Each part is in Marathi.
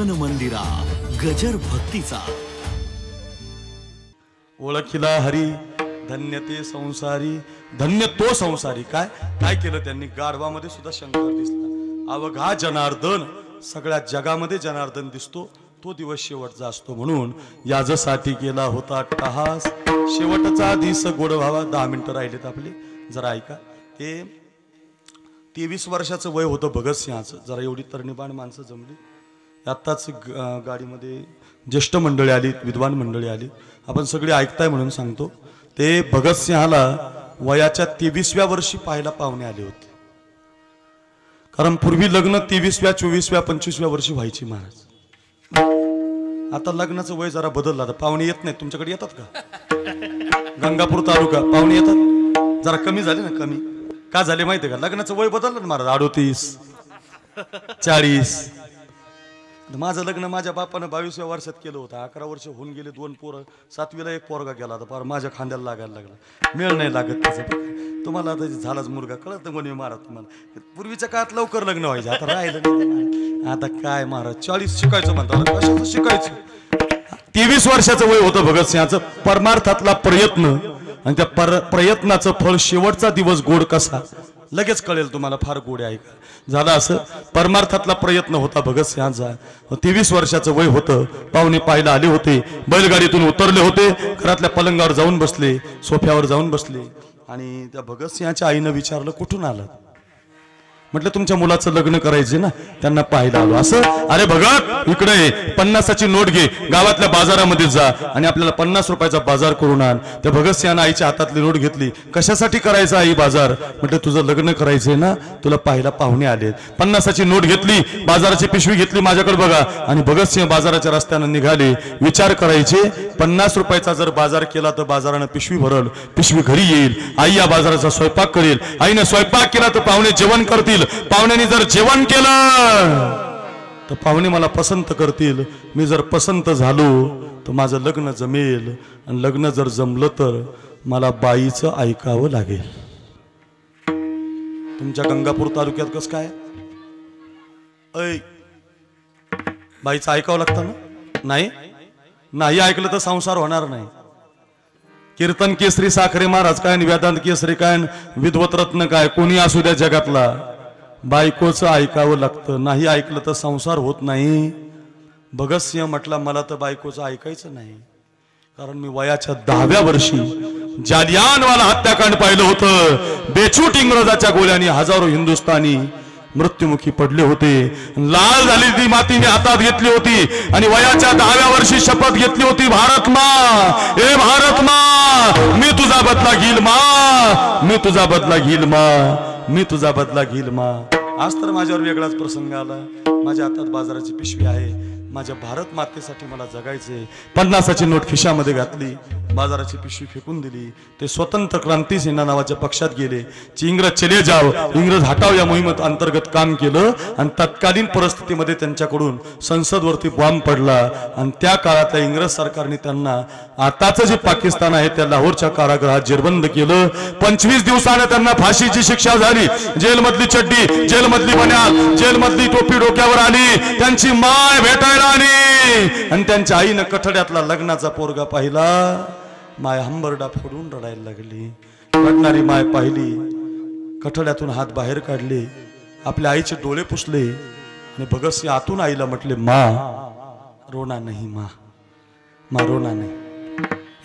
मन मंदिरा गजर भक्तीचा। ओळखिला हरी धन्य ते संसारी, धन्य तो संसारी। काय काय केलं त्यांनी? गाढवामध्ये सुद्धा शंकर दिसला। अवघा जनार्दन, सगळ्या जगामध्ये जनार्दन दिसतो, तो दिवस शेवटचा असतो। म्हणून याजसाठी केला होता टहास, शेवटचा दिस गोड व्हावा। 10 मिनिटं राहिलेत आपले, जरा ऐका। ते 23 वर्षाचं वय होतं भगतसिंहाचं। जरा एवढी तरणीबाण माणसं जमली। आत्ताच गाडीमध्ये ज्येष्ठ मंडळी आली, विद्वान मंडळी आली, आपण सगळे ऐकताय म्हणून सांगतो। ते भगतसिंहाला वयाच्या 23व्या वर्षी पाहायला पाहुणे आले होते। कारण पूर्वी लग्न 23व्या 24व्या 25व्या वर्षी व्हायची महाराज। आता लग्नाचं वय जरा बदललं। आता पाहुणे येत नाहीत। तुमच्याकडे येतात का? गंगापूर तालुका पाहुणे येतात, जरा कमी झाले ना। कमी का झाले माहिती का? लग्नाचं वय बदललं ना महाराज। 38 40। माझं लग्न माझ्या बापानं 22व्या वर्षात केलं होतं। 11 वर्ष होऊन गेले, 2 पोरं, 7वीला एक पोरगा गेला होता, फार माझ्या खांद्याला लागायला लागला। मेळ नाही लागत त्याचं। तुम्हाला आता झालाच मुलगा, कळत कोणी महाराज तुम्हाला? पूर्वीच्या काळात लवकर लग्न व्हायचे, आता राहिलं नाही। आता काय महाराज 40 शिकायचं म्हणतात, कशाचं शिकायचं? 23 वर्षाचं वय होतं भगतसिंहाचं। परमार्थातला प्रयत्न आणि त्या प्रयत्नाचं फळ शेवटचा दिवस गोड कसा लगेच कळेल तुम्हाला। फार गोड आहे का? झालं असं, परमार्थातला प्रयत्न होता भगतसिंहाचा। 23 वर्षाचं वय होतं। पाहुणे पाहायला आले होते, बैलगाडीतून उतरले होते, घरातल्या पलंगावर जाऊन बसले, सोफ्यावर जाऊन बसले। आणि त्या भगतसिंहाच्या आईनं विचारलं, कुठून आलं? म्हटलं तुमच्या मुलाचं लग्न करायचे ना, त्यांना पाहायला आलो। असं? अरे भगत इकडे 50ची नोट घे, गावातल्या बाजारामध्ये जा आणि आपल्याला 50 रुपयाचा बाजार करून आण। त्या भगतसिंहानं आईच्या हातातली नोट घेतली। कशासाठी करायचा आई बाजार? म्हटलं तुझं लग्न करायचंय ना, तुला पाहायला पाहुणे आलेत। 50ची नोट घेतली, बाजाराची पिशवी घेतली, माझ्याकडे बघा। आणि भगतसिंह बाजाराच्या रस्त्यानं निघाले। विचार करायचे, 50 रुपयाचा जर बाजार केला तर बाजारानं पिशवी भरल, पिशवी घरी येईल, आई या बाजाराचा स्वयंपाक करेल, आईने स्वयंपाक केला तर पाहुणे जेवण करतील, पाहुण्यांनी जर जेवण केलं तर पाहुणे मला पसंत करतील, मी जर पसंत झालो तर माझं लग्न जमेल, आणि लग्न जर जमलं तर मला बाईचं ऐकावं लागेल। तुमच्या गंगापूर तालुक्यात कसं काय? ऐ बाईचं ऐकावं लागतं ना? नाही नाही ऐकलं तर संसार होणार नाही। कीर्तन केसरी साखरे महाराज काय, वेदांत केसरी काय, विद्वत रत्न काय, कोणी असू द्या जगातला, बायकोचं ऐकावं लागतं। नाही ऐकलं तर संसार होत नाही। भगतसिंह म्हटला, मला तर बायकोचं ऐकायचं नाही, कारण मी वयाच्या 10व्या वर्षी जालियानवाला हत्याकांड पाहिलं होतं। बेछूट इंग्रजाच्या गोळ्यांनी हजारो हिंदुस्थानी मृत्युमुखी पडले होते। लाल झाली ती माती मी हातात घेतली होती आणि वयाच्या 10व्या वर्षी शपथ घेतली होती, भारत माँ, ए भारत माँ, मी तुझा बदला घेईल माँ, मी तुझा बदला घेईल माँ, मी तुझा बदला घेईल माँ। आज तर माझ्यावर वेगळाच प्रसंग आला। माझ्या हातात बाजाराची पिशवी आहे, माझ्या भारत मातेसाठी मला जगायचे। 50ची नोट खिशामध्ये घातली, बाजाराची पिशवी फेकून दिली। ते स्वतंत्र क्रांती सेना नावाच्या पक्षात गेले। इंग्रज चले जाव, इंग्रज हटाव या मोहिमेत अंतर्गत काम केलं आणि तत्कालीन परिस्थितीमध्ये त्यांच्याकडून संसदवरती बॉम्ब पडला आणि त्या काळातल्या इंग्रज सरकारने त्यांना आताचं जे पाकिस्तान आहे त्या लाहोरच्या कारागृहात जेरबंद केलं। 25 दिवसाने त्यांना फाशीची शिक्षा झाली। जेलमधली चड्डी, जेलमधली बन्याल, जेलमधली टोपी डोक्यावर आली, त्यांची माय भेटायला आली आणि त्यांच्या आईनं कठड्यातला लग्नाचा पोरगा पाहिला। माय हंबरडा फोडून रडायला लागली। रडणारी माय पाहिली, कठड्यातून हात बाहेर काढले, आपल्या आईचे डोळे पुसले आणि भगतसिंह आतून आईला म्हटले, माँ रोना नहीं, माँ माँ रोना नहीं,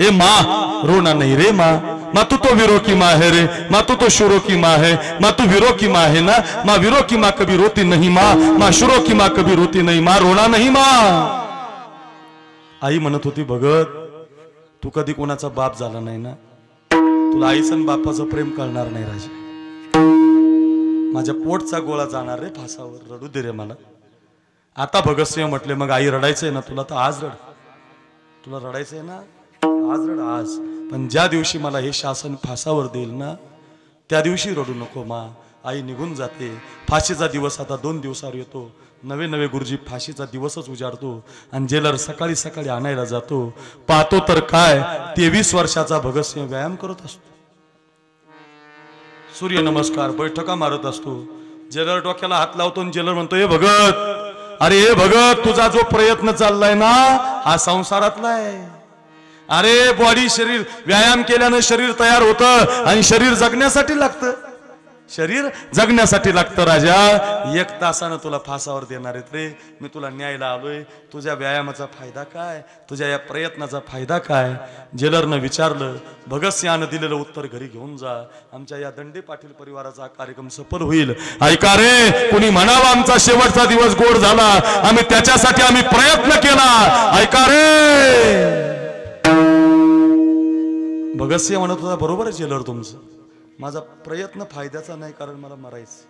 हे माँ रोना नहीं रे माँ, माँ तू तो वीरों की माँ है रे, माँ तू तो शूरों की माँ है, माँ तू वीरों की माँ है ना, माँ वीरों की माँ कभी रोती नहीं माँ, माँ शूरों की माँ कभी रोती नहीं, माँ रोना नहीं माँ। आई म्हणत होती, भगत तू कधी कोणाचा बाप झाला नाही ना, तुला आईचं आणि बापाचं प्रेम कळणार नाही राजा। माझ्या पोटचा गोळा जाणार रे फासावर, रडू दे रे मला। आता भगतसिंह म्हटले, मग आई रडायचंय ना तुला तर आज रड, तुला रडायचंय ना आज रड आज, पण ज्या दिवशी मला हे शासन फासावर देईल ना त्या दिवशी रडू नको मा। आई निघून जाते। फाशीचा दिवस आता 2 दिवसावर येतो। नवे नवे गुरुजी फाशीचा दिवसच उजाडतो आणि जेलर सकाळी सकाळी आणायला जातो। पाहतो तर काय 23 वर्षाचा भगतसिंह व्यायाम करत असतो, सूर्य नमस्कार बैठका मारत असतो। जेलर डोक्याला हात लावतो आणि जेलर म्हणतो, हे भगत अरे भगत तुझा जो प्रयत्न चाललाय ना हा संसारातला आहे. अरे बॉडी शरीर व्यायाम केल्यानं शरीर तयार होतं आणि शरीर जगण्यासाठी लागतं. शरीर जगण्यासाठी लागतं राजा. 1 तासानं तुला फासावर देणार आहेत रे. मी तुला न्यायला आलोय. तुझ्या व्यायामाचा फायदा काय, तुझ्या या प्रयत्नाचा फायदा काय. जेलरनं विचारलं. भगतसिंहानं दिलेलं उत्तर घरी घेऊन जा. आमच्या या दंडे पाटील परिवाराचा कार्यक्रम सफल होईल. ऐका रे, कुणी म्हणावं आमचा शेवटचा दिवस गोड झाला, आम्ही त्याच्यासाठी आम्ही प्रयत्न केला. ऐका रे. भगतसिंह म्हणत होता बरोबर आहे जेलर तुमचं, माझा प्रयत्न फायद्याचा नाही, कारण मला मरायचं.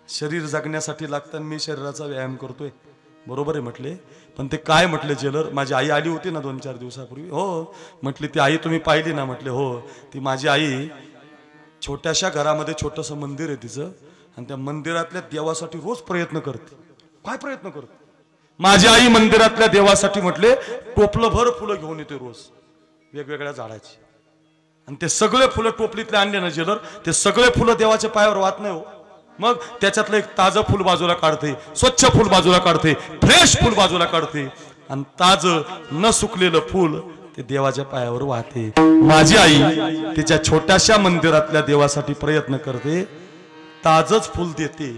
शरीर जगण्यासाठी लागतं, मी शरीराचा व्यायाम करतोय. बरोबर आहे म्हटले. पण ते काय म्हटले जेलर, माझी आई आली होती ना 2-4 दिवसापूर्वी. हो म्हटली, ती आई तुम्ही पाहिली ना. म्हटले हो. ती माझी आई छोट्याशा घरामध्ये छोटंसं मंदिर आहे तिचं, आणि त्या मंदिरातल्या देवासाठी रोज प्रयत्न करते. काय प्रयत्न करते माझी आई? मंदिरातल्या देवासाठी म्हटले टोपलंभर फुलं घेऊन येते रोज, वेगवेगळ्या झाडाची. आणि ते सगळे फुलं टोपलीतले आणले ना जेलर, ते सगळे फुलं देवाच्या पायावर वाहत नाही हो. मग त्याच्यातलं एक ताजं फुल बाजूला काढते, स्वच्छ फुल बाजूला काढते, फ्रेश फुल बाजूला काढते, आणि ताजं न सुकलेलं फुल ते देवाच्या पायावर वाहते. माझी आई तिच्या छोट्याशा मंदिरातल्या देवासाठी प्रयत्न करते, ताजच फुल देते.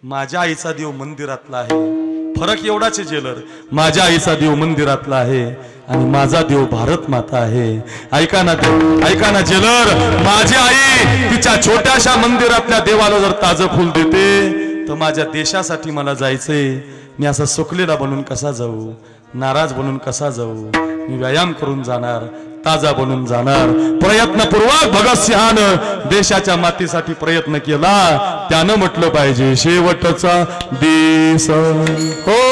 माझ्या आईचा देव मंदिरातला आहे. फरक एवढाच आहे जेलर, माझ्या आईचा देव मंदिरातला आहे आणि माझा देव भारत माता आहे. ऐका ना जेलर, माझी आई तिच्या छोट्याशा मंदिरातल्या देवाला जर ताजं फुल देते, तर माझ्या देशासाठी मला जायचंय. मी असा सुकलेला बनून कसा जाऊ, नाराज बनून कसा जाऊ. मी व्यायाम करून जाणार, ताजा बनून जाणार. प्रयत्नपूर्वक भगतसिंहानं देशाच्या मातीसाठी प्रयत्न केला. त्यानं म्हटलं पाहिजे शेवटचा दिस हो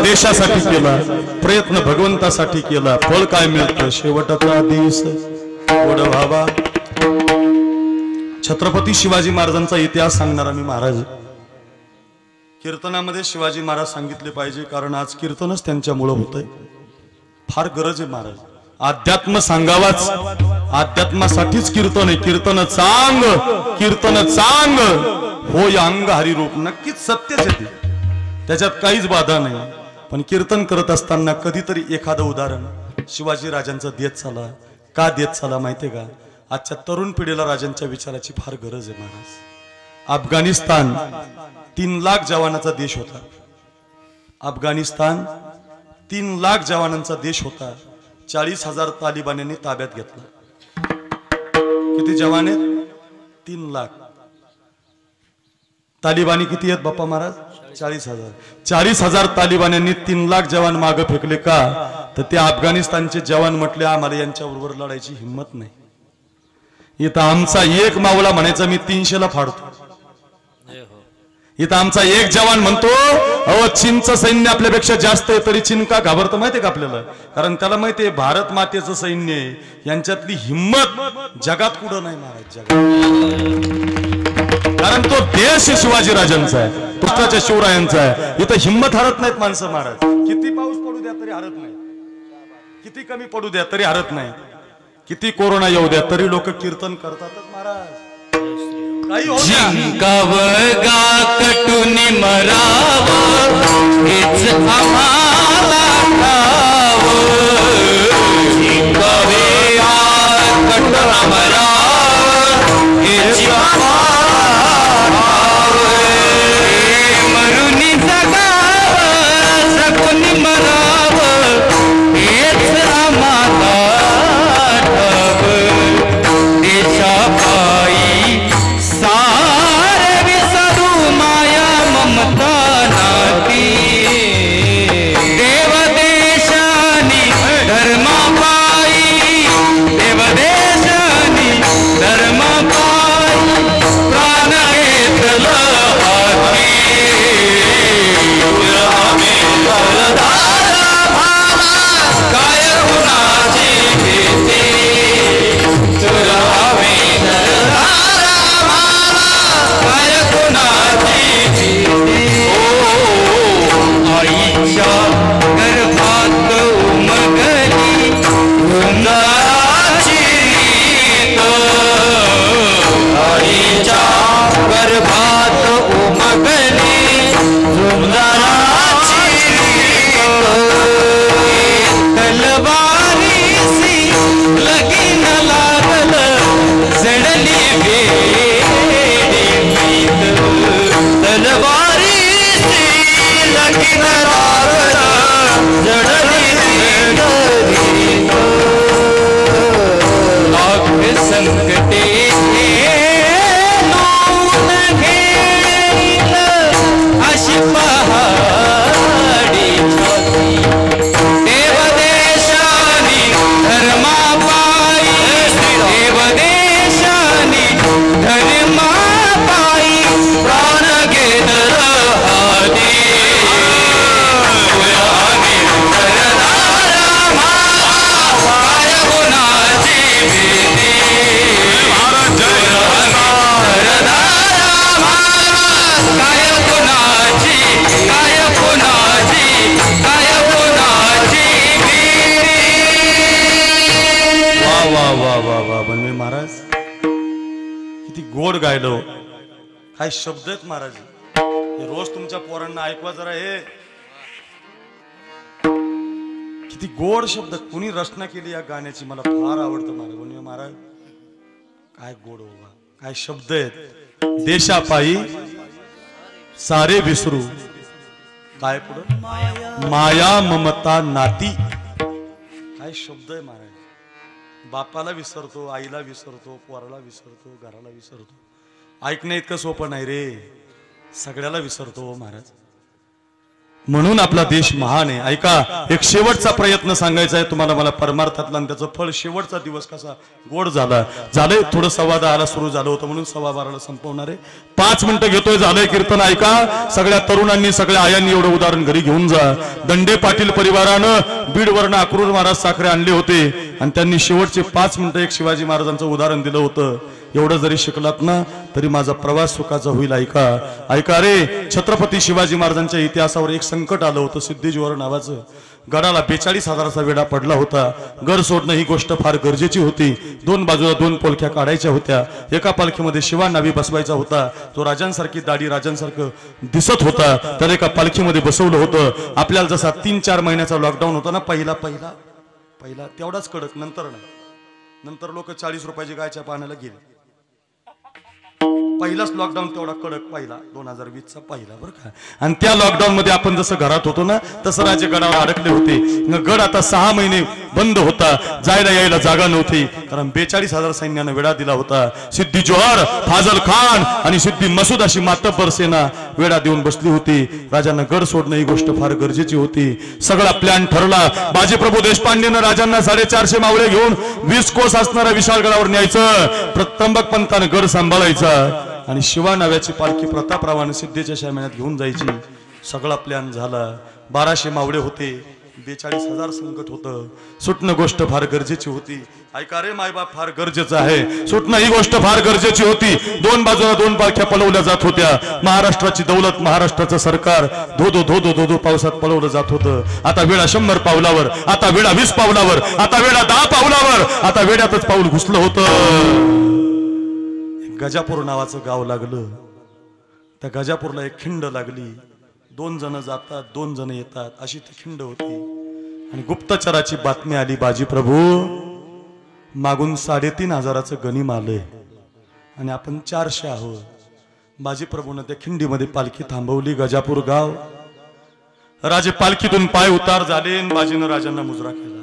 देशासाठी केला, प्रयत्न भगवंतासाठी केला, फळ काय मिळतं शेवटचा दिवस गोड व्हावा. छत्रपती शिवाजी महाराजांचा इतिहास सांगणारा मी महाराज. कीर्तनामध्ये शिवाजी महाराज सांगितले पाहिजे, कारण आज कीर्तनच त्यांच्यामुळे होतंय. फार गरज आहे महाराज. अध्यात्म सांगावाच, अध्यात्मासाठीच कीर्तन आहे. कीर्तन चांग होय अंग हरिरूप. नक्कीच सत्यच आहे, त्याच्यात काहीच बाधा नाही. पण कीर्तन करत असताना कधीतरी एखादं उदाहरण शिवाजी राजांचं देत चला. का देत चला माहितीये का? आजच्या तरुण पिढीला राजांच्या विचाराची फार गरज आहे महाराज. अफगाणिस्तान 3 लाख जवानांचा देश होता. अफगाणिस्तान 3 लाख जवानांचा देश होता. 40,000 तालिबान्यांनी ताब्यात घेतला. किती जवान आहेत? 3 लाख. तालिबानी किती आहेत बाप्पा महाराज? 40,000. 40,000 तालिबान्यांनी 3 लाख जवान मागे फेकले का? तर ते अफगाणिस्तानचे जवान म्हटले आम्हाला यांच्याबरोबर लढायची हिंमत नाही. इथं आमचा एक मावला म्हणायचा मी 300ला फाडतो. इथं आमचा एक जवान म्हणतो अहो चीनचं सैन्य आपल्यापेक्षा जास्त आहे तरी चीन का घाबरतं माहितीये का आपल्याला? कारण त्याला माहितीये भारत मातेचं सैन्य आहे, यांच्यातली हिंमत जगात कुठं नाही महाराज जगात. कारण तो देश शिवाजी राजांचा आहे, पुत्राच्या शिवरायांचा आहे. इथं हिंमत हरत नाहीत माणसं महाराज. किती पाऊस पडू द्या तरी हरत नाही, किती कमी पडू द्या तरी हरत नाही, किती कोरोना येऊ द्या तरी लोक कीर्तन करतातच महाराज. जिंकावगा कटून मरावं हेच आम्हाला ठावं. जिंकावे कटून मरावं हेच आम्हाला ठावं. मरून जगावं जगून मरावं हेच आम्हाला ठावं. देशापायी सारे विसरू माया ममता नाती. देवदेशानी धर्मापायी देवदेशानी धर्मापायी प्राण घेतलं हाती. काय गुणाची भीती तुरावे आईच्या गर्भात उमगली वृंदाची रीत. आईच्या गर्भात उमगली वृंदाची रीत. तलवारीसी लगीन लागलं जडली वेडी मीत. तलवारीसी लगीन लागलं जडली वेडी मीत. लाख संकटे नोंद घेईल अशी पहाडी छाती. देवदेशानी धर्मापायी देवदेशानी धर्मापायी प्राण घेतलं हाती. काय गुणाची भीती काय गुणाची काय गुणाची काय गुणाची भीती. वा वा वा वा वा बनवे महाराज किती गोड गायलो. काय शब्द आहेत महाराज. हे रोज तुमच्या पोरांना ऐकवा जरा. हे किती गोड शब्द. कुणी रचना केली या गाण्याची मला फार आवडतं महाराज. बनवे महाराज काय गोड बाबा, काय शब्द आहेत. देशापायी सारे विसरू काय पुढं माया ममता नाती. काय शब्द आहे महाराज. बापाला विसरतो, आईला विसरतो, पोराला विसरतो, घराला विसरतो. ऐकणं इतकं सोपं नाही रे, सगळ्याला विसरतो महाराज. म्हणून आपला देश महान आहे. ऐका, एक शेवटचा प्रयत्न सांगायचा आहे तुम्हाला मला परमार्थातला, आणि त्याचं फळ शेवटचा दिवस कसा गोड झाला. झालंय थोडं 11:15 सुरू झालं होतं म्हणून 12:15 संपवणार आहे. 5 मिनिटं घेतोय. झालंय कीर्तन. ऐका सगळ्या तरुणांनी सगळ्या आयांनी एवढं उदाहरण घरी घेऊन जा. दंडे पाटील परिवारानं बीडवरनं अक्रूर महाराज साखरे आणले होते आणि त्यांनी शेवटचे 5 मिनिटं एक शिवाजी महाराजांचं उदाहरण दिलं होतं. एवढं जरी शिकलात ना तरी माझा प्रवास सुखाचा होईल. ऐका ऐका रे, छत्रपती शिवाजी महाराजांच्या इतिहासावर एक संकट आलं होतं. सिद्धेश्वर नावाचं. गडाला 42,000चा वेढा पडला होता. घर सोडणं ही गोष्ट फार गरजेची होती. 2 बाजूला 2 पालख्या काढायच्या होत्या. एका पालखीमध्ये शिवा नावी बसवायचा होता. तो राजांसारखी दाढी राजांसारखं दिसत होता. त्याला एका पालखीमध्ये बसवलं होतं. आपल्याला जसा 3-4 महिन्याचा लॉकडाऊन होता ना, पहिला तेवढाच कडक. नंतर लोक 40 रुपयाची गायच्या पाण्याला गेले. पहिलाच लॉकडाऊन तेवढा कडक पहिला 2020चा पहिला बरं का. आणि त्या लॉकडाऊन मध्ये आपण जसं घरात होतो ना तसं राजे गडावर अडकले होते. गड आता 6 महिने बंद होता, जायला यायला जागा नव्हती, कारण 42,000 सैन्यानं वेढा दिला होता. सिद्धी जोहर, फाजल खान आणि सिद्धी मसूद अशी मातब्बर सेना वेढा देऊन बसली होती. राजांना गड सोडणं ही गोष्ट फार गरजेची होती. सगळा प्लॅन ठरला. बाजीप्रभू देशपांडेनं राजांना 450 मावळे घेऊन 20 कोस असणाऱ्या विशाळगडावर न्यायचं, त्र्यंबक पंतानं गड सांभाळायचा आणि शिवा नाव्याची पालखी प्रतापरावाने सिद्धीच्या शाम्यात घेऊन जायची. सगळा प्लॅन झाला. 1200 मावळे होते, 42,000 संकट होतं. सुटणं गोष्ट फार गरजेची होती. ऐका रे मायबाप, फार गरजेचं आहे. सुटणं ही गोष्ट फार गरजेची होती. 2 बाजूला 2 पालख्या पळवल्या जात होत्या. महाराष्ट्राची दौलत, महाराष्ट्राचं सरकार धोधो धोधो धोधो पावसात पळवलं जात होतं. आता वेळा 100 पावलावर, आता वेळा 20 पावलावर, आता वेळा 10 पावलावर, आता वेळातच पाऊल घुसलं होतं. गजापूर नावाचं गाव लागलं. त्या गजापूरला एक खिंड लागली. 2 जण जातात, 2 जण येतात, अशी ती खिंड होती. आणि गुप्तचराची बातमी आली, बाजीप्रभू मागून 3,500चं गनिम आलंय आणि आपण 400 आहोत. बाजीप्रभूनं त्या खिंडीमध्ये पालखी थांबवली. गजापूर गाव. राजे पालखीतून पाय उतार झाले. बाजीनं राजांना मुजरा केला.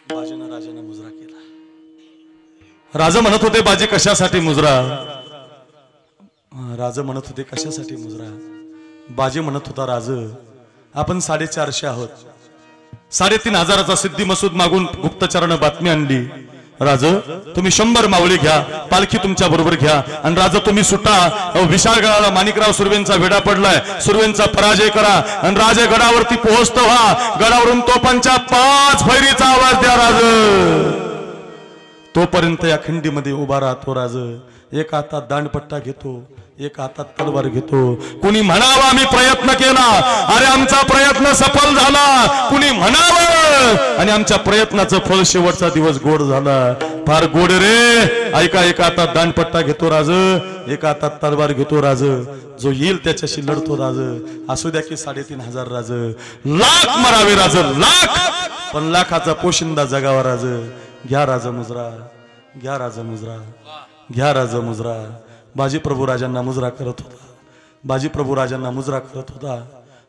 बाजीनं राजांना मुजरा केला. राजा म्हणत होते, बाजी कशासाठी मुजरा? राजा म्हणत होते, कशासाठी मुजरा? बाजी म्हणत होता, राज आपण 450 आहोत. 3,500चा सिद्धी मसूद मागून गुप्तचरानं बातमी आणली. राज तुम्ही 100 मावळे घ्या, पालखी तुमच्या बरोबर घ्या आणि राजा तुम्ही सुटा. विशाळगडाला माणिकराव सुर्वेंचा वेढा पडलाय, सुर्वेंचा पराजय करा आणि राजे गडावरती पोहोचतो व्हा. गडावरून तोफांच्या 5 फैरीचा आवाज द्या राज. तोपर्यंत या खिंडीमध्ये उभा राहतो राज. एक हातात दांडपट्टा घेतो, एक हातात तलवार घेतो. कुणी म्हणावं आम्ही प्रयत्न केला, अरे आमचा प्रयत्न सफल झाला. कुणी म्हणावं आणि आमच्या प्रयत्नाचं फळ शेवटचा दिवस गोड झाला. फार गोड रे. ऐका, एक हातात दांडपट्टा घेतो राज, एक हातात तलवार घेतो राज. जो येईल त्याच्याशी लढतो राज. असू द्या की 3,500 राज. लाख मरावे राज, लाख, पण लाखाचा पोशिंदा जगावा राज. घ्या राजा मुजरा, घ्या राजा मुजरा, घ्या राजा मुजरा. बाजीप्रभू राजांना मुजरा करत होता. बाजीप्रभू राजांना मुजरा करत होता.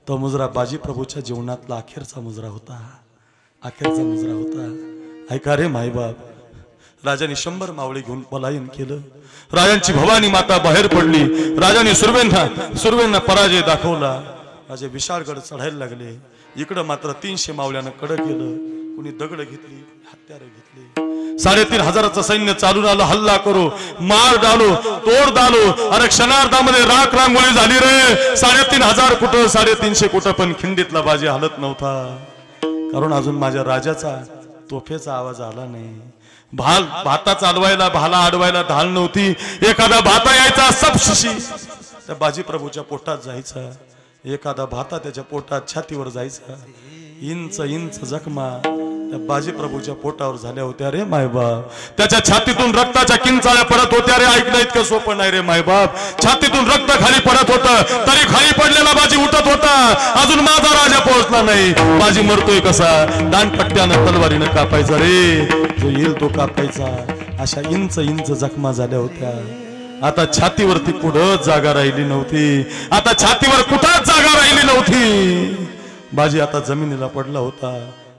तो मुजरा बाजीप्रभूच्या जीवनातला अखेरचा मुजरा होता. अखेरचा मुजरा होता. ऐका रे मायबाप, राजाने 100 मावळे घेऊन पलायन केलं. राजांची भवानी माता बाहेर पडली. राजाने सुर्वेंना पराजय दाखवला. राजे विशाळगड चढायला लागले. इकडं मात्र 300 मावळ्यानं कडक केलं. कुणी दगड घेतली, हत्यारे घेतली. 3,500चं सैन्य चालून आलं. हल्ला करो, मार डालो, तोड डालो. अरे क्षणार्धामध्ये राख रांगोळी झाली रे. 3,500 कुठं, 350 कुठं, पण खिंडीतला बाजी हलत नव्हता. कारण अजून माझ्या राजाचा तोफेचा आवाज आला नाही. भाता चालवायला, भाला अडवायला ढाल नव्हती. एखादा भाता यायचा सपशिशी त्या बाजीप्रभूच्या पोटात जायचा. एखादा भाता त्याच्या पोटात, छातीवर जायचा. इंच इंच जखमा त्या बाजीप्रभूच्या पोटावर झाल्या होत्या रे मायबाप. त्याच्या छातीतून रक्ताच्या किंचाळ्या पडत होत्या रे. ऐकणं इतकं सोपं नाही रे मायबाप. छातीतून रक्त खाली पडत होतं, तरी खाली पडलेला बाजी उठत होता. अजून माझा राजा पोहोचला नाही. बाजी मरतोय कसा? दांडपट्ट्यानं, तलवारीनं कापायचा रे. जो येईल तो कापायचा. अशा इंच इंच जखमा झाल्या होत्या. आता छातीवरती कुठंच जागा राहिली नव्हती. आता छातीवर कुठंच जागा राहिली नव्हती. बाजी आता जमिनीला पडला होता.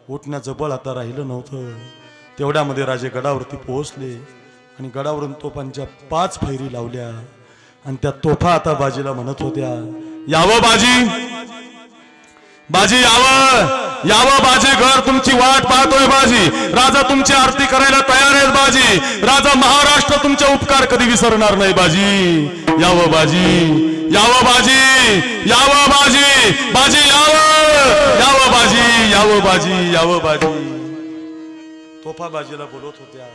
उठण्याचं बळ आता राहिलं नव्हतं. तेवढ्यामध्ये राजे गडावरती पोहोचले आणि गडावरून तोफांच्या 5 फैरी लावल्या. आणि त्या तोफा आता बाजीला म्हणत होत्या, यावं बाजी, बाजी यावं, यावं बाजी. घर तुमची वाट पाहतोय बाजी. राजा तुमची आरती करायला तयार आहे बाजी. राजा महाराष्ट्र तुमचे उपकार कधी विसरणार नाही बाजी. यावं बाजी, यावं बाजी, यावं बाजी, बाजी यावं, यावं बाजी, यावं बाजी, यावं बाजी. तोफा बाजीला बोलत होत्या.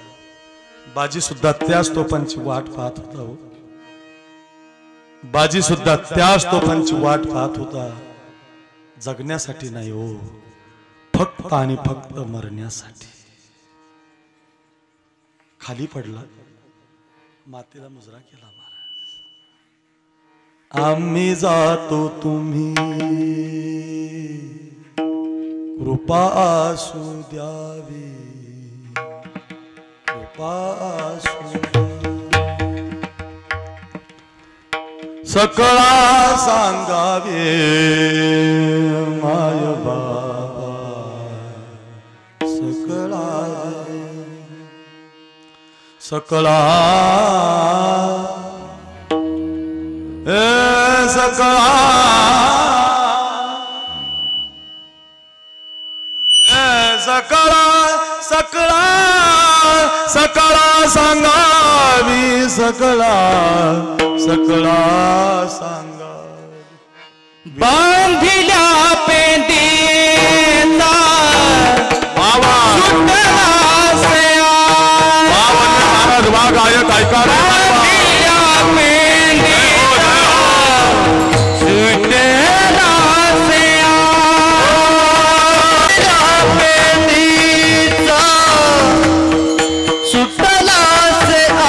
बाजी सुद्धा त्याच तोफांची वाट पाहत होता. हो, बाजी सुद्धा त्याच तोफांची वाट पाहत होता. जगण्यासाठी नाही हो, फक्त आणि फक्त मरण्यासाठी. खाली पडला, मातेला मुजरा केला. आम्ही जातो तुम्ही कृपा असू द्यावी, सकळा सांगावे माय बाबा सकळा सकळा सकळा सकळा सकळा सकळा सांगावी सकळा सकळा सांगा बांधिल्या पेंडीचा वावा सुटला सया महाराज वा गायक ऐका रे बांधिल्या पेंडीचा सुटला सया पेंडीचा सुटला सया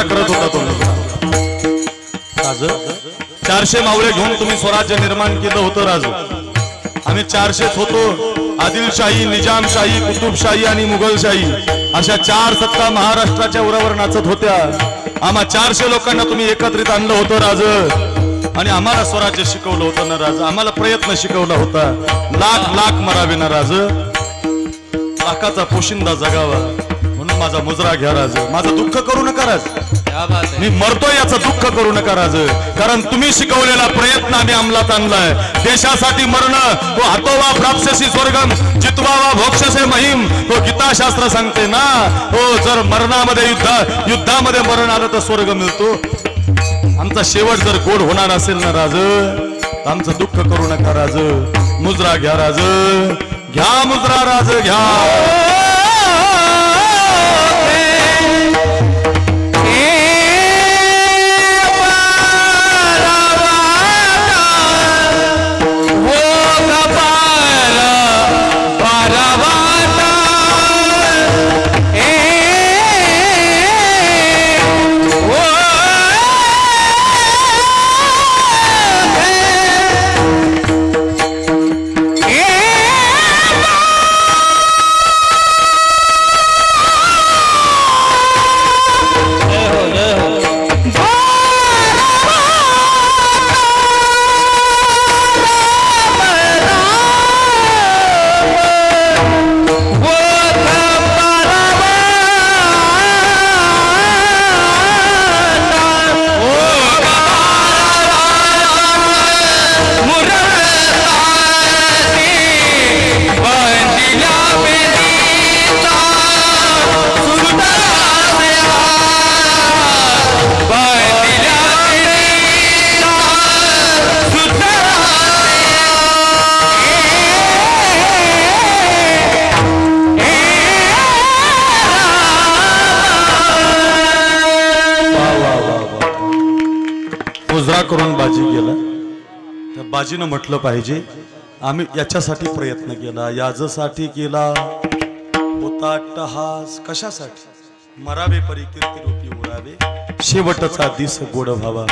करत होता तो राज 400 मावळे घेऊन तुम्ही स्वराज्य निर्माण केलं होतं राजू आम्ही 400च होतो आदिलशाही निजामशाही कुतुबशाही आणि मुघलशाही अशा 4 सत्ता महाराष्ट्राच्या उरावर नाचत होत्या आम्हा 400 लोकांना तुम्ही एकत्रित आणलं होतं राज आणि आम्हाला स्वराज्य शिकवलं होतं ना राज आम्हाला प्रयत्न शिकवला होता लाख लाख मरावे ना राज लाखाचा पोशिंदा जगावा म्हणून माझा मुजरा घ्या राज माझं दुःख करू नका राज मी मरतोय याचं दुःख करू नका राज कारण तुम्ही शिकवलेला प्रयत्न आम्ही अंमलात आणलाय देशासाठी मरणं तो हतोवा प्राप्स्यसी स्वर्गम जितवावा भोक्षसे महिम तो गीताशास्त्र सांगते ना हो जर मरणामध्ये युद्धामध्ये मरण आलं तर स्वर्ग मिळतो आमचा शेवट जर गोड होणार असेल ना राज आमचं दुःख करू नका राज मुजरा घ्या राज घ्या मुजरा राज घ्या करून बाजी गेला त्या बाजीनं म्हटलं पाहिजे आम्ही याच्यासाठी प्रयत्न केला, याजसाठी केला होता अट्टहास. कशासाठी? मरावे परी कीर्ती रूपी उरावे, शेवटचा दिस गोड व्हावा.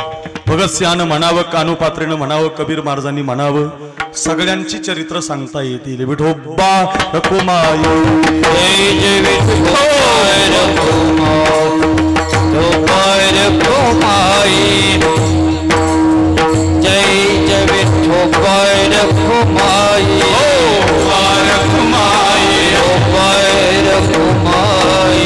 भगतसिंहानं म्हणावं, कानोपात्रेनं म्हणावं, कबीर महाराजांनी म्हणावं, सगळ्यांची चरित्र सांगता येतील. विठोबा रखुमाई, जय जय विठोबाय रखुमाई, जय जय विठोबाय रखुमाई, रखुमाई रखुमाई,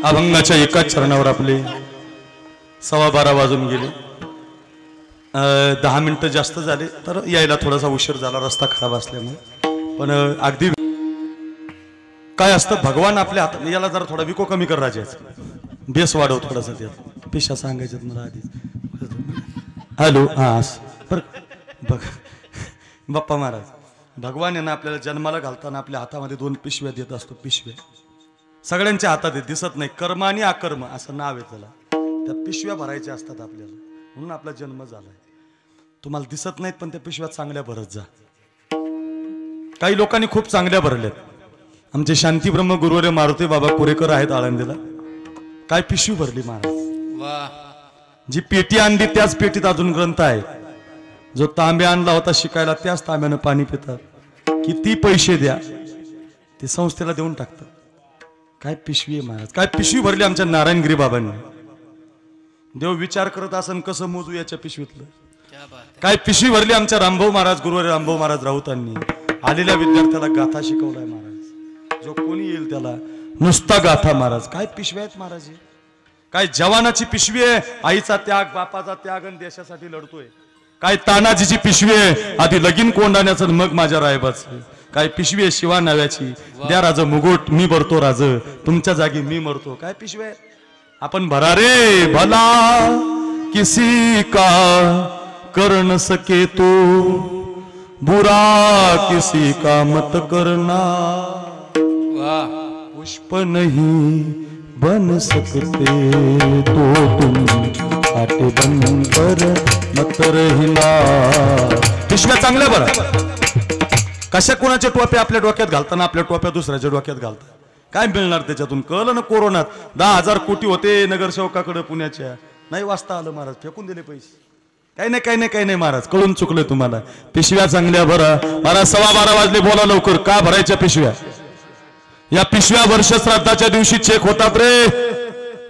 अभंगाच्या एकाच चरणावर आपले 12:15 वाजून गेले. 10 मिनिटं जास्त झाले तर यायला थोडासा उशीर झाला, रस्ता खराब असल्यामुळे. पण अगदी काय असतं, भगवान आपल्या हातात. याला जरा थोडा विको कमी कर राजाच, बेस वाढव थोडासा. त्यात पेशा सांगायच्यात मला आधी. हॅलो, हा बरं बघ बाप्पा महाराज, भगवान यांना आपल्याला जन्माला घालताना आपल्या हातामध्ये 2 पिशव्या देत असतो. पिशव्या सगळ्यांच्या हातात दिसत नाही. कर्म आणि अकर्म असं नाव आहे त्याला. त्या पिशव्या भरायच्या असतात आपल्याला, म्हणून आपला जन्म झालाय. तुम्हाला दिसत नाहीत पण त्या पिशव्या चांगल्या भरत जा. काही लोकांनी खूप चांगल्या भरल्यात. आमचे शांती ब्रह्म गुरुवर्य मारुती बाबा कुरेकर आहेत आळंदीला. काय पिशवी भरली महाराज. जी पेटी आणली त्याच पेटीत अजून ग्रंथ आहे. जो तांब्या आणला होता शिकायला त्याच तांब्यानं पाणी पितात. किती पैसे द्या ते संस्थेला देऊन टाकतात. काय पिशवी आहे महाराज, काय पिशवी भरली आमच्या नारायणगिरी बाबांनी. देव विचार करत असन कसं मोजू याच्या पिशवीतलं. काय पिशवी भरली आमच्या रामभाऊ महाराज, गुरुवारी रामभाऊ महाराज राऊतांनी. आलेल्या विद्यार्थ्याला गाथा शिकवलाय महाराज. जो कोणी येईल त्याला नुसता गाथा महाराज. काय पिशव्या आहेत महाराज. काय जवानाची पिशवी आहे, आईचा त्याग, बापाचा त्याग आणि देशासाठी लढतोय. काय तानाजीची पिशवी आहे, आधी लगीन कोंडाण्याचं मग माझ्या रायबाचं. काय पिशवी आहे शिवा नाव्याची, द्या राज मुगुट मी भरतो राज, तुमच्या जागी मी मरतो. काय पिशवी आहे. आपण भरा रे भला किसी का कर न सके तो, बुरा किसी का मत करना, पुष्प नहीं बन सकते तो तुम आटे बन कर मत रहना. पिशव्या चांगल्या बरं. कशा कोणाच्या टोप्या आपल्या डोक्यात घालताना आपल्या टोप्या दुसऱ्याच्या डोक्यात घालतात. काय मिळणार त्याच्यातून. कळलं ना कोरोनात 10,000 कोटी होते नगरसेवकाकडे पुण्याच्या, नाही वाचता आलं महाराज, फेकून दिले पैसे. काही नाही महाराज, कळून चुकलं तुम्हाला. पिशव्या चांगल्या भरा महाराज. 12:15 वाजले, बोला लवकर. का भरायच्या पिशव्या. या पिशव्या वर्षश्राद्धाच्या दिवशी चेक होतात रे.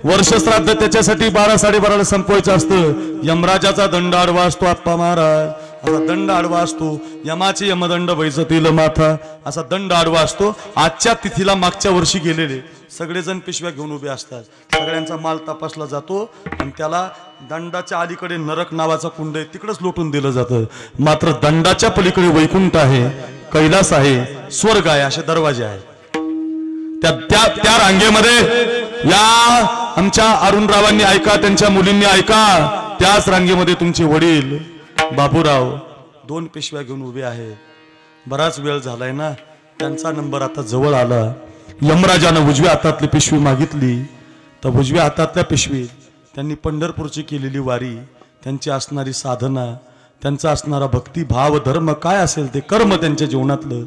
वर्षश्राद्ध त्याच्यासाठी 12-12:30 संपवायचं असतं. यमराजाचा दंड आडवा असतो आप्पा महाराज. असा दंड आडवा असतो. यमाचे यमदंड वैजतील माथा, असा दंड आडवा असतो. आजच्या तिथीला मागच्या वर्षी गेलेले सगळेजण पिशव्या घेऊन उभे असतात. सगळ्यांचा माल तपासला जातो आणि त्याला दंडाच्या अलीकडे नरक नावाचा कुंड आहे, तिकडेच लोटून दिलं जातं. मात्र दंडाच्या पलीकडे वैकुंठ आहे, कैलास आहे, स्वर्ग आहे, असे दरवाजे आहेत. त्या रांगेमध्ये या आमच्या अरुणरावांनी ऐका, त्यांच्या मुलींनी ऐका, त्याच रांगेमध्ये तुमचे वडील बाबूराव 2 पिशव्या घेऊन उभे आहेत. बराच वेळ झालाय ना, त्यांचा नंबर आता जवळ आला. यमराजानं उजव्या हातातली पिशवी मागितली तर उजव्या हातातल्या पिशवीत त्यांनी पंढरपूरची केलेली वारी, त्यांची असणारी साधना, त्यांचा असणारा भक्ती भाव धर्म काय असेल ते कर्म त्यांच्या जीवनातलं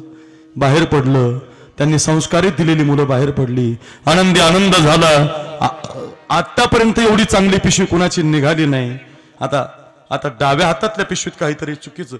बाहेर पडलं. त्यांनी संस्कारित दिलेली मुलं बाहेर पडली. आनंदी आनंद झाला. आतापर्यंत एवढी चांगली पिशवी कुणाची निघाली नाही. आता डाव्या हातातल्या पिशवीत काहीतरी चुकीचं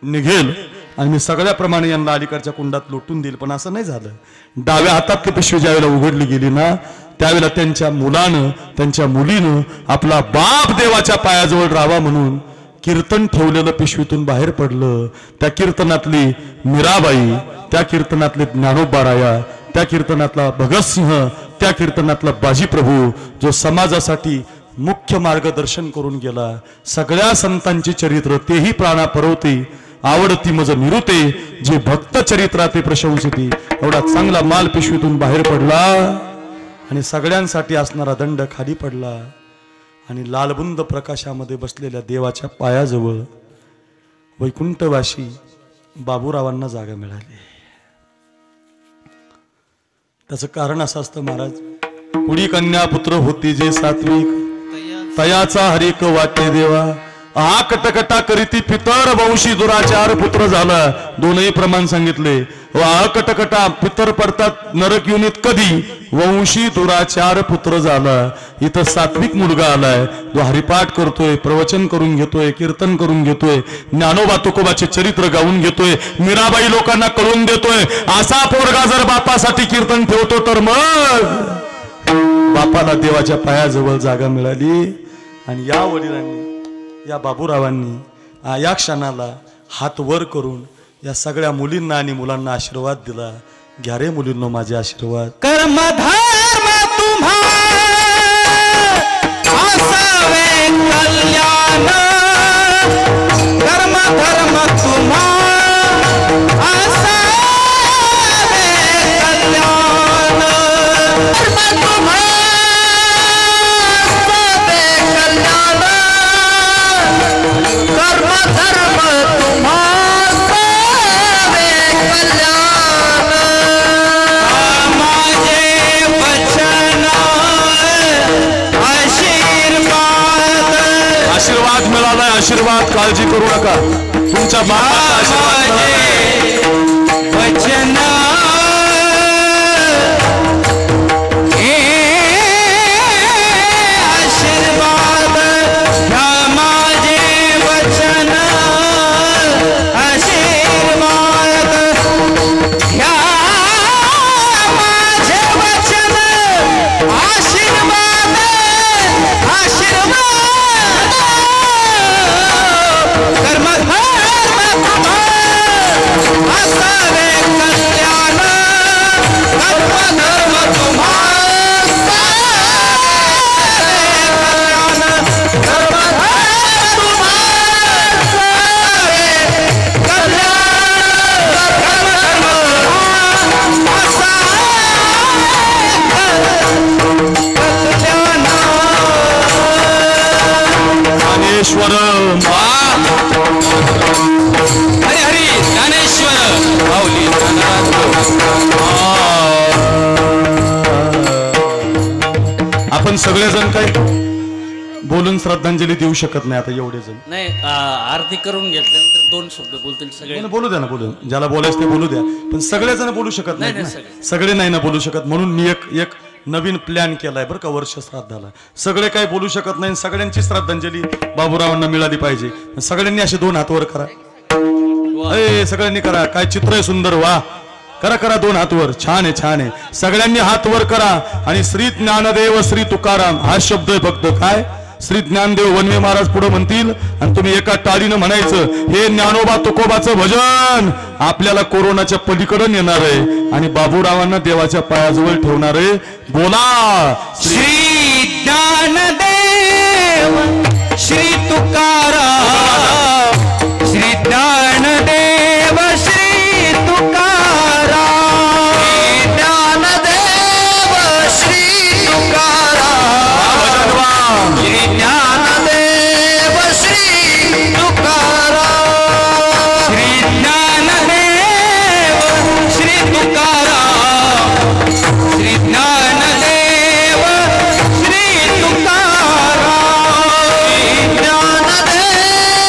निघेल आणि मी सगळ्याप्रमाणे यांना अलीकडच्या कुंडात लोटून देईल, पण असं नाही झालं. डाव्या हातातली पिशवी ज्यावेळेला उघडली गेली ना, त्यावेळेला त्यांच्या मुलानं त्यांच्या मुलीनं आपला बाप देवाच्या पायाजवळ राहावा म्हणून कीर्तन ठेवलेलं पिशवीतून बाहेर पडलं. त्या कीर्तनातली मीराबाई, त्या कीर्तनातले ज्ञानोबाराया, त्या कीर्तनातला भगतसिंह, त्या कीर्तनातला बाजीप्रभू, जो समाजासाठी मुख्य मार्गदर्शन करून गेला. सगळ्या संतांची चरित्र तेही प्राणा परवते, आवडती मज निरुते, जे भक्त चरित्राते प्रशंसिती. एवढा चांगला माल पिशवीतून बाहेर पडला आणि सगळ्यांसाठी असणारा दंड खाली पडला आणि लालबुंद प्रकाशामध्ये बसलेल्या देवाच्या पायाजवळ वैकुंठवासी बाबूरावांना जागा मिळाली. त्याचं कारण असं असतं महाराज, कुडी कन्या पुत्र होती जे सात्विक, तयाचा हरिक वाटे देवा. हा कटकटा करीती पितर वंशी दुराचार पुत्र झाला. दोनही प्रमाण सांगितले. वा कटकटा पितर पडतात नरक युनीत कधी, वंशी दुराचार पुत्र झाला. इथं सात्विक मुलगा आलाय, जो हरिपाठ करतोय, प्रवचन करून घेतोय, कीर्तन करून घेतोय, ज्ञानोबा तुकोबाचे चरित्र गाऊन घेतोय, मीराबाई लोकांना कळून देतोय. असा पोरगा जर बापासाठी कीर्तन ठेवतो तर मग बापाला देवाच्या पायाजवळ जागा मिळाली. आणि या वडिलांनी, या बाबूरावांनी या क्षणाला हात वर करून या सगळ्या मुलींना आणि मुलांना आशीर्वाद दिला. घ्या रे मुलींनो माझे आशीर्वाद. कर्म धर्म तुम्हा असावे कल्याण, कर्म धर्म तुम्हा असावे कल्याण, कर्म तुम्हा कर्म धर्म तुम्हारे कल्याण. माझे वचन आशीर्वाद मिळालाय, आशीर्वाद काळजी करू नका. तुमच्या बापाचा वचन ज्ञानेश्वर. हरी हरी ज्ञानेश्वर माऊली. आपण सगळेजण काय बोलून श्रद्धांजली देऊ शकत नाही आता एवढे जण. नाही आरती करून घेतल्यानंतर 2 शब्द बोलतील सगळे. बोलू द्या ना, बोलू द्या. ज्याला बोलायचं ते बोलू द्या, पण सगळेजण बोलू शकत नाही ना. सगळे नाही ना बोलू शकत. म्हणून मी एक नवीन प्लॅन केलाय बरं का वर्ष श्राद्धाला. सगळे काही बोलू शकत नाही, सगळ्यांची श्रद्धांजली बाबूरावांना मिळाली पाहिजे. सगळ्यांनी असे 2 हात वर करा. सगळ्यांनी करा. काय चित्र आहे सुंदर. वा करा करा 2 हात वर. छान आहे, छान आहे. सगळ्यांनी हात वर करा आणि श्री ज्ञानदेव श्री तुकाराम हा शब्द आहे फक्त. काय श्री ज्ञानदेव वनवे महाराज पुढे म्हणतील आणि तुम्ही एका टाळीनं म्हणायचं, हे ज्ञानोबा तुकोबाचं भजन आपल्याला कोरोनाच्या पलीकडे नेणार आहे आणि बाबूरावांना देवाच्या पायाजवळ ठेवणार आहे. बोला श्री ज्ञानदेव श्री तुकाराम, श्री ज्ञानदेव श्री तुकाराम, ज्ञानदेव श्री तुकाराम, श्री ज्ञानदेव श्री तुकाराम, श्री ज्ञानदेव श्री तुकाराम, श्री ज्ञानदेव श्री तुकाराम, ज्ञानदेव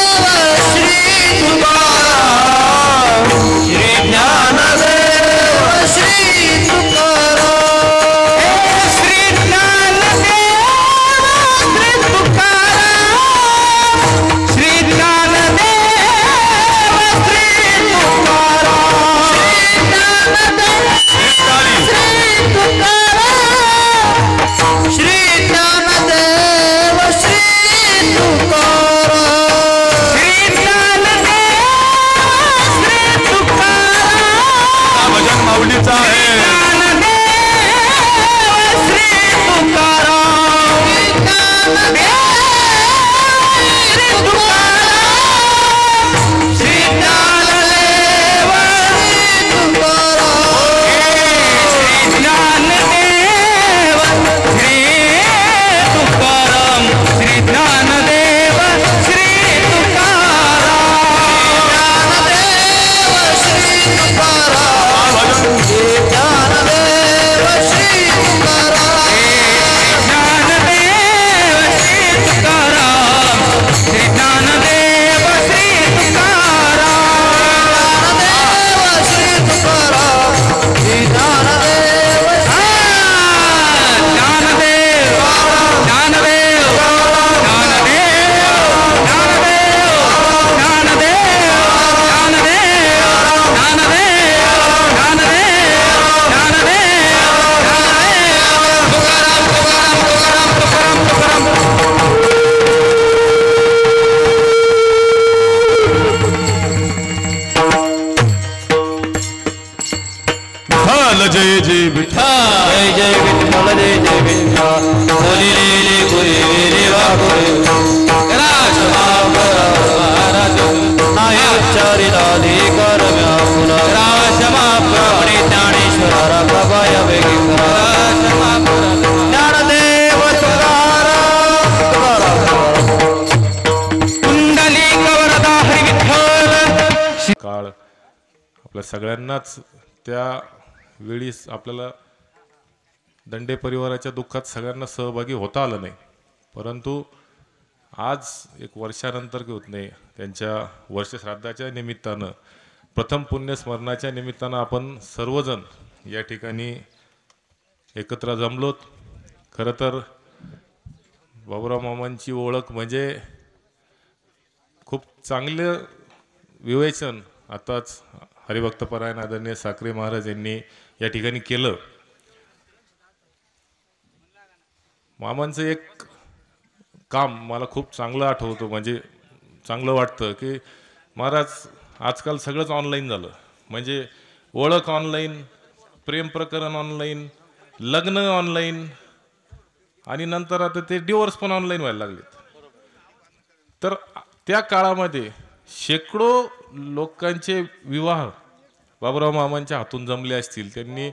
जय जय विठ्ठल जय जय विठ्ठल जय जय विठ्ठल बोली रे गुरे रे वागुरे राज महाराज नायचारी राधे कर व्यापुरा राज महाप्रभुने ज्ञानेश्वर राघवाय वेगी राज महाप्रभु ज्ञानदेव कुंडली कवरदा हरी विठ्ठल काळ आपल्या सगळ्यांनाच त्या वेळी आपल्याला दंडे परिवाराच्या दुःखात सगळ्यांना सहभागी होता आलं नाही, परंतु आज एक वर्षानंतर की होत नाही त्यांच्या वर्षश्राद्धाच्या निमित्तानं प्रथम पुण्यस्मरणाच्या निमित्तानं आपण सर्वजण या ठिकाणी एकत्र जमलोत. खरं तर बाबुराव मामांची ओळख म्हणजे खूप चांगलं विवेचन आताच हरिभक्तपरायण आदरणीय साखरे महाराज यांनी या ठिकाणी केलं. मामांचं एक काम मला खूप चांगलं आठवतं, म्हणजे चांगलं वाटतं की महाराज आजकाल सगळंच ऑनलाईन झालं, म्हणजे ओळख ऑनलाईन, प्रेम प्रकरण ऑनलाईन, लग्न ऑनलाईन आणि नंतर आता ते डिवोर्स पण ऑनलाईन व्हायला लागलेत. तर त्या काळामध्ये शेकडो लोकांचे विवाह बाबुराव मामांच्या हातून जमले असतील. त्यांनी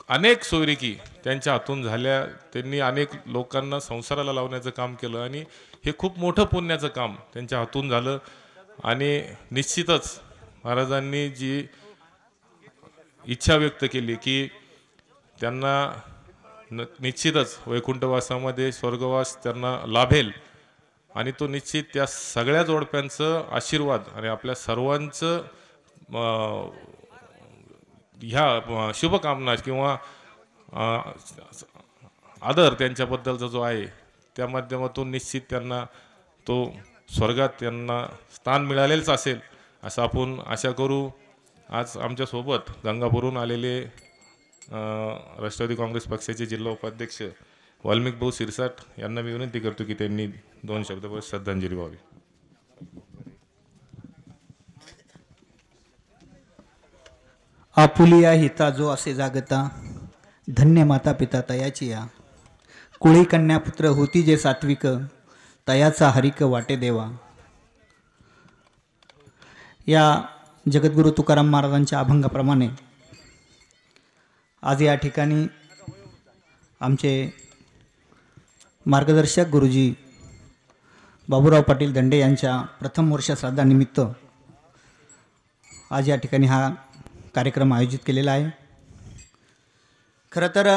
अनेक सोयरिकी त्यांच्या हातून झाल्या, त्यांनी अनेक लोकांना संसाराला लावण्याचं काम केलं आणि हे खूप मोठं पुण्याचं काम त्यांच्या हातून झालं. आणि निश्चितच महाराजांनी जी इच्छा व्यक्त केली की त्यांना निश्चितच वैकुंठवासामध्ये स्वर्गवास त्यांना लाभेल आणि तो निश्चित त्या सगळ्या जोडप्यांचं आशीर्वाद आणि आपल्या सर्वांचं ह्या शुभकामना किंवा आदर त्यांच्याबद्दलचा जो आहे त्या माध्यमातून निश्चित त्यांना तो स्वर्गात त्यांना स्थान मिळालेच असेल असं आपण आशा करू. आज आमच्यासोबत गंगापूरहून आलेले राष्ट्रवादी काँग्रेस पक्षाचे जिल्हा उपाध्यक्ष वाल्मिक भाऊ सिरसाट यांना मी विनंती करतो की त्यांनी 2 शब्द श्रद्धांजली व्हावी. आपुलिया हिता जो असे जागता, धन्य माता पिता तयाची या. कुळी कन्या पुत्र होती जे सात्विक, तयाचा हरिक वाटे देवा. या जगद्गुरु तुकाराम महाराजांच्या अभंगाप्रमाणे आज या ठिकाणी आमचे मार्गदर्शक गुरुजी बाबूराव पाटील दंडे यांच्या प्रथम वर्ष श्राद्धानिमित्त आज या ठिकाणी हा कार्यक्रम आयोजित केलेला आहे. खरं तर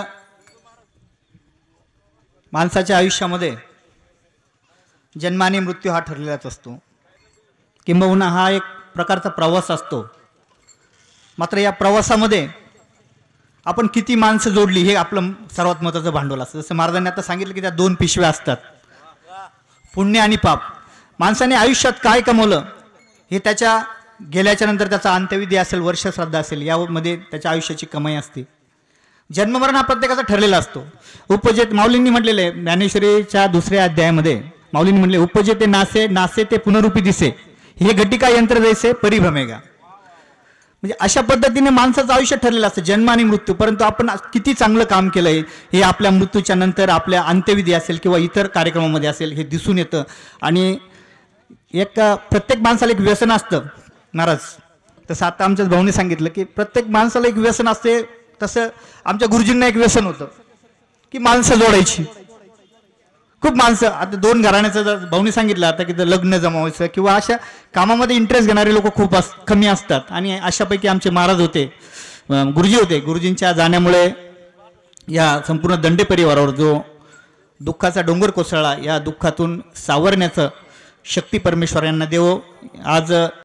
माणसाच्या आयुष्यामध्ये जन्म आणि मृत्यू हा ठरलेलाच असतो, किंबहुना हा एक प्रकारचा प्रवास असतो. मात्र या प्रवासामध्ये आपण किती माणसं जोडली हे आपलं सर्वात महत्त्वाचं भांडवल असतं. जसं महाराजांनी आता सांगितलं की त्या 2 पिशव्या असतात, पुण्य आणि पाप. माणसाने आयुष्यात काय कमवलं हे त्याच्या गेल्याच्या नंतर त्याचा अंत्यविधी असेल, वर्षश्राद्ध असेल, यामध्ये त्याच्या आयुष्याची कमाई असते. जन्ममरण हा प्रत्येकाचा ठरलेला असतो. उपजेत माऊलींनी म्हटलेलं आहे ज्ञानेश्वरीच्या 2ऱ्या अध्यायामध्ये, माऊलींनी म्हटले उपजे ते नासे, नासे ते पुनरुपी दिसे, हे घटिका यंत्र जैसे परिभ्रमेगा. म्हणजे अशा पद्धतीने माणसाचं आयुष्य ठरलेलं असतं, जन्म आणि मृत्यू. परंतु आपण किती चांगलं काम केलंय हे आपल्या मृत्यूच्या नंतर आपल्या अंत्यविधी असेल किंवा इतर कार्यक्रमामध्ये असेल हे दिसून येतं. आणि एक प्रत्येक माणसाला एक व्यसन असतं महाराज. तसं आता आमच्याच भाऊने सांगितलं की प्रत्येक माणसाला एक व्यसन असते. तसं आमच्या गुरुजींना एक व्यसन होतं की माणसं जोडायची. खूप माणसं, आता 2 घराण्याचं जर भाऊनी सांगितलं आता की लग्न जमावायचं किंवा अशा कामामध्ये इंटरेस्ट घेणारे लोक खूप कमी असतात. आणि अशापैकी आमचे महाराज होते, गुरुजी होते. गुरुजींच्या जाण्यामुळे या संपूर्ण दंडे परिवारावर जो दुःखाचा डोंगर कोसळला, या दुःखातून सावरण्याचं शक्ती परमेश्वर यांना देवो. आज